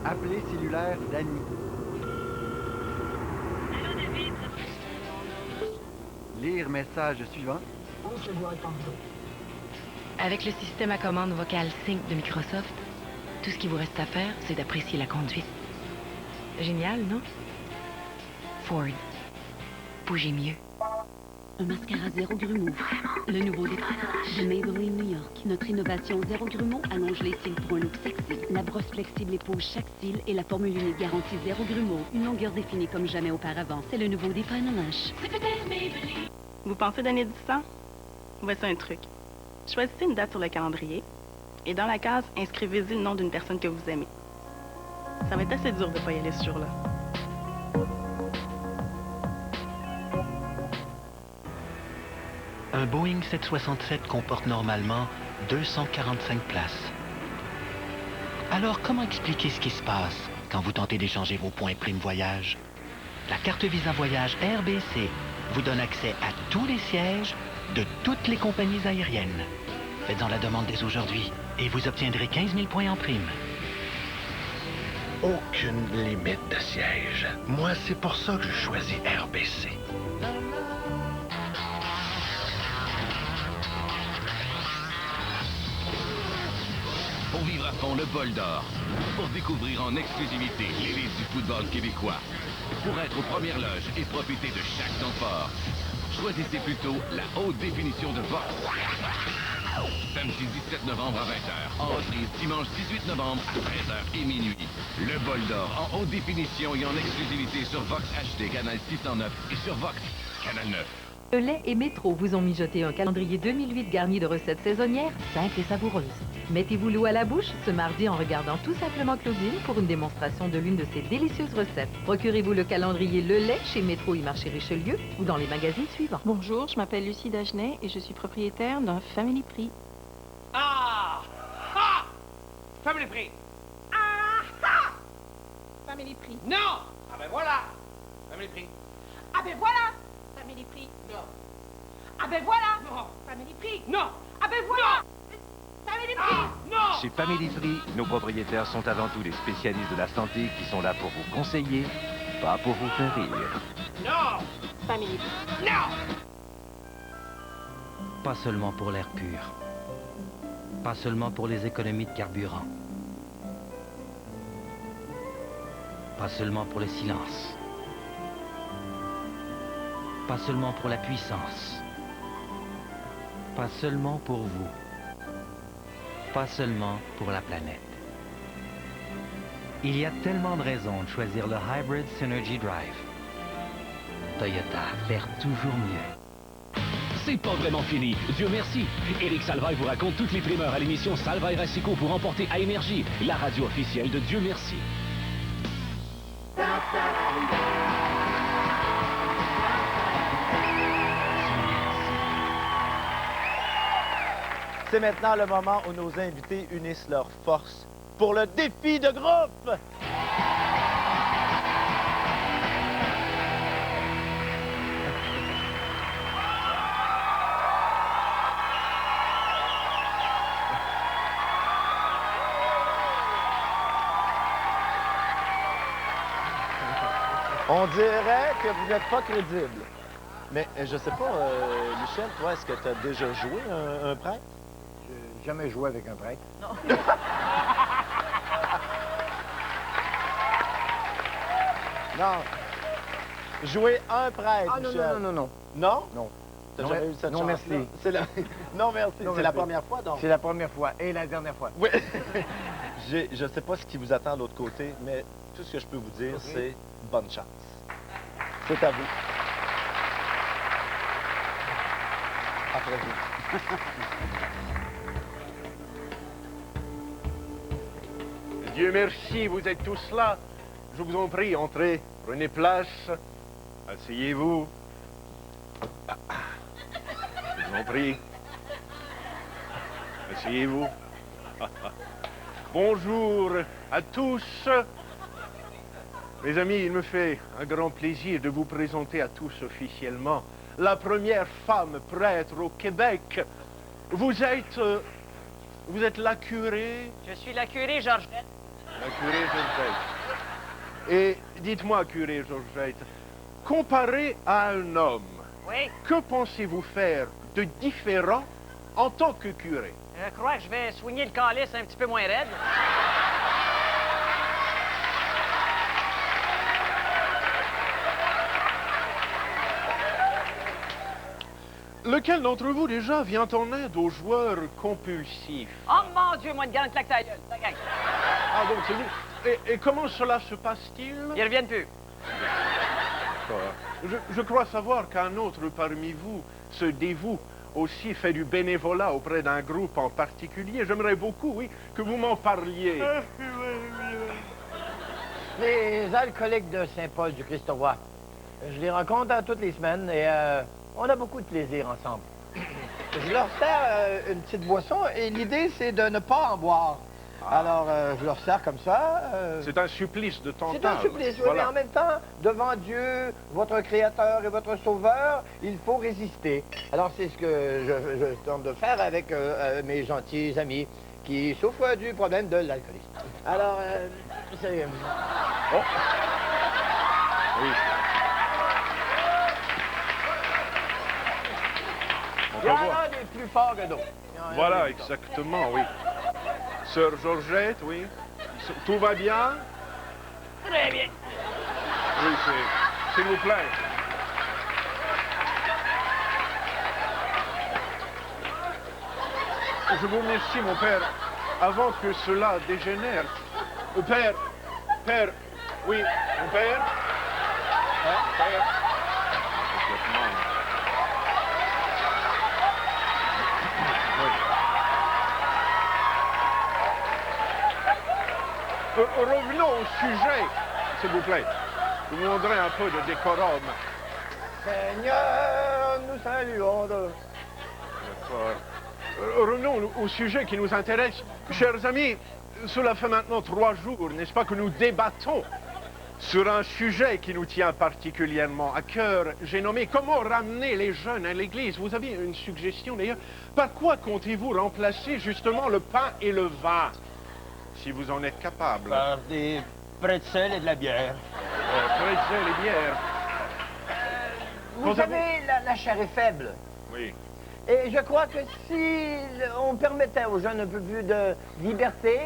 Appelez cellulaire Dany. Lire message suivant. Avec le système à commande vocale Sync de Microsoft, tout ce qui vous reste à faire, c'est d'apprécier la conduite. Génial, non? Ford. Bougez mieux. Un mascara zéro grumeau. Le nouveau départ de Maybelline New York. Notre innovation zéro grumeau allonge les cils pour un look sexy. La brosse flexible épouse chaque cil et la formule unique garantie zéro grumeau. Une longueur définie comme jamais auparavant. C'est le nouveau Define Lash. C'est peut-être Maybelline. Vous pensez donner du sang? Voici un truc. Choisissez une date sur le calendrier et dans la case, inscrivez-y le nom d'une personne que vous aimez. Ça va être assez dur de ne pas y aller ce jour-là. Un Boeing 767 comporte normalement 245 places. Alors, comment expliquer ce qui se passe quand vous tentez d'échanger vos points Prime Voyage? La carte Visa Voyage RBC vous donne accès à tous les sièges de toutes les compagnies aériennes. Faites-en la demande dès aujourd'hui et vous obtiendrez 15 000 points en prime. Aucune limite de siège. Moi, c'est pour ça que je choisis RBC. Pour vivre à fond le bol d'or. Pour découvrir en exclusivité l'élite du football québécois. Pour être aux premières loges et profiter de chaque temps fort. Choisissez plutôt la haute définition de Vox. Samedi 17 novembre à 20h. En reprise dimanche 18 novembre à 13h et minuit. Le bol d'or en haute définition et en exclusivité sur Vox HD Canal 609 et sur Vox Canal 9. Le lait et Métro vous ont mijoté un calendrier 2008 garni de recettes saisonnières simples et savoureuses. Mettez-vous l'eau à la bouche ce mardi en regardant tout simplement Claudine pour une démonstration de l'une de ses délicieuses recettes. Procurez-vous le calendrier Le Lait chez Métro et Marché Richelieu ou dans les magazines suivants. Bonjour, je m'appelle Lucie Dagenet et je suis propriétaire d'un Family Prix. Ah! Ah! Family Prix! Ah! Ah! Family Prix. Non! Ah ben voilà! Family Prix. Ah ben voilà! Family Prix. Non. Ah ben voilà! Non. Family Prix. Non. Ah ben voilà! Family Prix. Non! Chez Family Prix, nos propriétaires sont avant tout des spécialistes de la santé qui sont là pour vous conseiller, pas pour vous faire rire. Non! Family Prix. Non! Pas seulement pour l'air pur. Pas seulement pour les économies de carburant. Pas seulement pour le silence. Pas seulement pour la puissance. Pas seulement pour vous. Pas seulement pour la planète. Il y a tellement de raisons de choisir le Hybrid Synergy Drive. Toyota, faire toujours mieux. C'est pas vraiment fini, Dieu merci. Éric Salvaille vous raconte toutes les primeurs à l'émission Salvaille Rassico pour emporter à Énergie, la radio officielle de Dieu merci. C'est maintenant le moment où nos invités unissent leurs forces pour le défi de groupe. On dirait que vous n'êtes pas crédible. Mais je sais pas, Michel, toi, est-ce que tu as déjà joué un prêtre? J'ai jamais joué avec un prêtre. Non. Non. Jouer un prêtre, Ah non, Michel. non. Non? Non. T'as Non, jamais eu cette non, chance-là? merci. C'est la... Non, merci. Non, C'est la merci. première fois, donc? C'est la première fois et la dernière fois. Oui. Je ne sais pas ce qui vous attend de l'autre côté, mais tout ce que je peux vous dire, c'est bonne chance. C'est à vous. Après vous. Dieu merci, vous êtes tous là. Je vous en prie, entrez, prenez place, asseyez-vous. Je vous en prie. Asseyez-vous. Bonjour à tous. Mes amis, il me fait un grand plaisir de vous présenter à tous officiellement la première femme prêtre au Québec. Vous êtes la curée? Je suis la curée Georgette. La curée Georgette. Et dites-moi, curée Georgette, comparé à un homme, Oui. que pensez-vous faire de différent en tant que curé? Je crois que je vais soigner le calice un petit peu moins raide. Lequel d'entre vous déjà vient en aide aux joueurs compulsifs? Oh mon Dieu, moi, une grande claque ta gueule, ta gang. Ah, donc c'est vous. Et comment cela se passe-t-il? Ils reviennent plus. Je crois savoir qu'un autre parmi vous se dévoue aussi, fait du bénévolat auprès d'un groupe en particulier. J'aimerais beaucoup, oui, que vous m'en parliez. Les alcooliques de Saint-Paul du Christ-Roi. Je les rencontre toutes les semaines et on a beaucoup de plaisir ensemble. Je leur sers une petite boisson et l'idée, c'est de ne pas en boire. Alors, je leur sers comme ça. C'est un supplice de tentage. C'est un supplice, oui, Voilà. mais en même temps, devant Dieu, votre Créateur et votre Sauveur, il faut résister. Alors, c'est ce que je tente de faire avec mes gentils amis qui souffrent du problème de l'alcoolisme. Alors, c'est... Oh. Oui. Il y en a des plus forts que d'autres. Voilà, exactement, oui. Sœur Georgette, oui. Tout va bien? Très bien. Oui, s'il vous plaît. Je vous remercie, mon père. Avant que cela dégénère. Père, oui, mon père? Hein, père? Revenons au sujet, s'il vous plaît. Je vous demanderai un peu de décorum. Seigneur, nous saluons de... D'accord. Revenons au sujet qui nous intéresse. Chers amis, cela fait maintenant 3 jours, n'est-ce pas, que nous débattons sur un sujet qui nous tient particulièrement à cœur. J'ai nommé « Comment ramener les jeunes à l'Église ?» Vous avez une suggestion d'ailleurs. Par quoi comptez-vous remplacer justement le pain et le vin, si vous en êtes capable? Par des pretzels et de la bière. Pretzels et bière. Vous savez, la chair est faible. Oui. Et je crois que si on permettait aux jeunes un peu plus de liberté,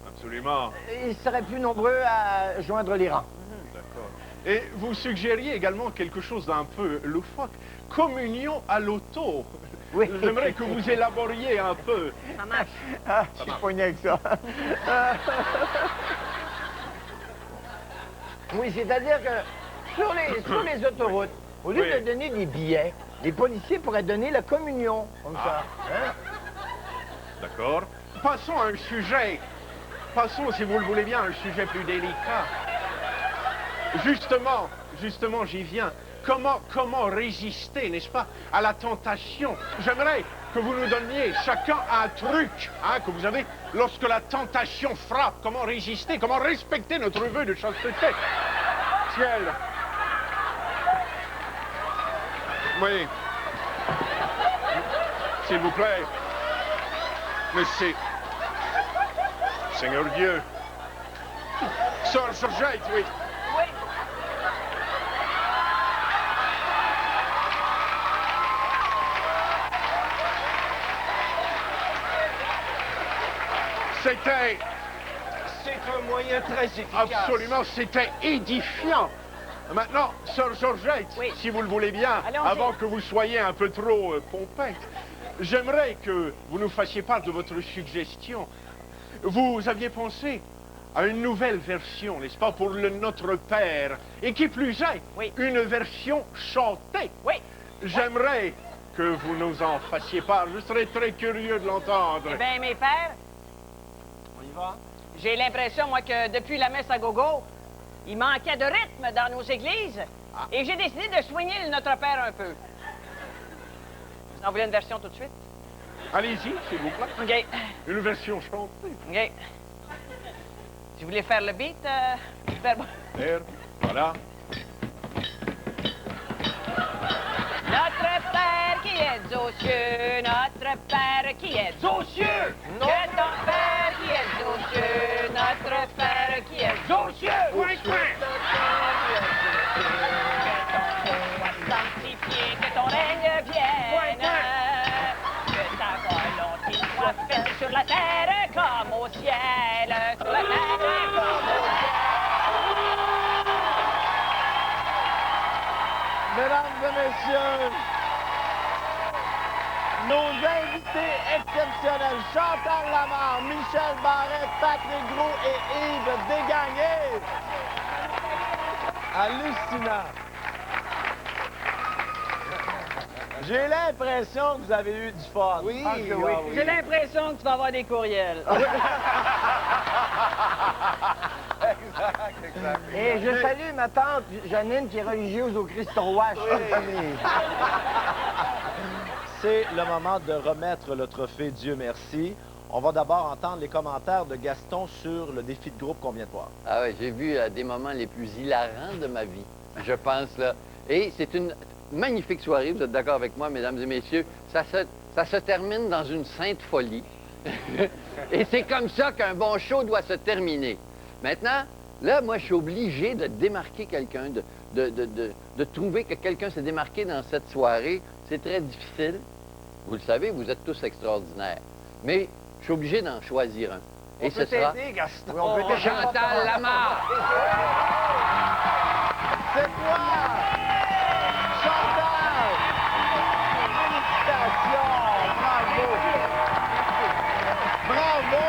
Absolument. ils seraient plus nombreux à joindre les rangs. D'accord. Et vous suggériez également quelque chose d'un peu loufoque. Communion à l'auto. Oui. J'aimerais que vous élaboriez un peu. Ça marche. Ah, je suis poigné avec ça. Oui, c'est-à-dire que sur les autoroutes, au lieu de donner des billets, les policiers pourraient donner la communion, comme ça. Hein? D'accord. Passons à un sujet. Passons, si vous le voulez bien, à un sujet plus délicat. Justement, j'y viens. Comment résister, n'est-ce pas, à la tentation? que vous nous donniez chacun un truc, hein, que vous avez, lorsque la tentation frappe, comment résister, comment respecter notre vœu de chasteté. Ciel. Oui. S'il vous plaît. Mais c'est... Seigneur Dieu. Sœur Georgette, oui. Oui. C'était... C'est un moyen très efficace. Absolument, c'était édifiant. Maintenant, Sœur Georgette, si vous le voulez bien, avant que vous soyez un peu trop pompette, j'aimerais que vous nous fassiez part de votre suggestion. Vous aviez pensé à une nouvelle version, n'est-ce pas, pour le Notre Père, et qui plus est, une version chantée. Oui. J'aimerais que vous nous en fassiez part. Je serais très curieux de l'entendre. Eh bien, mes pères, on y va? J'ai l'impression, moi, que depuis la messe à gogo, il manquait de rythme dans nos églises. Et j'ai décidé de soigner le Notre Père un peu. Vous en voulez une version tout de suite? Allez-y, s'il vous plaît. OK. Une version chantée. OK. Si vous voulez faire le beat, super bon. Voilà. Notre Père qui est aux cieux, notre Père qui est aux cieux. Que ton Père qui est aux cieux, notre Père qui est aux cieux. Point, point. Sanctifié, que ton règne vienne. Que ta volonté soit faite sur la terre comme au ciel. Sur la terre comme au ciel. Mesdames et messieurs, nos invités exceptionnels, Chantal Lamarre, Michel Barrette, Patrick Gros et Yves Desgagnés. Hallucinant. J'ai l'impression que vous avez eu du fun. Oui, J'ai l'impression que tu vas avoir des courriels. Exact. Et je salue ma tante Janine qui est religieuse au Christ-Roi. C'est le moment de remettre le trophée Dieu merci. On va d'abord entendre les commentaires de Gaston sur le défi de groupe qu'on vient de voir. Ah oui, j'ai vu des moments les plus hilarants de ma vie, je pense, là. Et c'est une magnifique soirée, vous êtes d'accord avec moi, mesdames et messieurs. Ça se termine dans une sainte folie. Et c'est comme ça qu'un bon show doit se terminer. Maintenant, là, moi, je suis obligé de démarquer quelqu'un, de trouver que quelqu'un s'est démarqué dans cette soirée. C'est très difficile. Vous le savez, vous êtes tous extraordinaires. Mais je suis obligé d'en choisir un. Et ce sera Gaston. Chantal Lamarre. C'est toi! Chantal! Félicitations! Bravo! Bravo!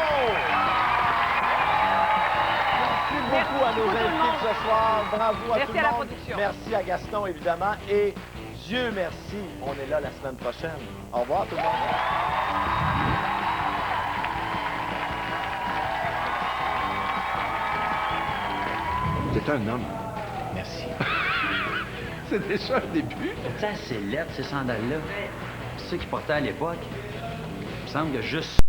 Merci beaucoup à nos invités de ce soir. Bravo à tout le monde. Merci à Gaston, évidemment. Et Dieu merci, on est là la semaine prochaine. Au revoir tout le monde. C'est un homme. Merci. C'est déjà un début. Ça, c'est lettre, ces sandales-là. Ceux qui portaient à l'époque. Il me semble que juste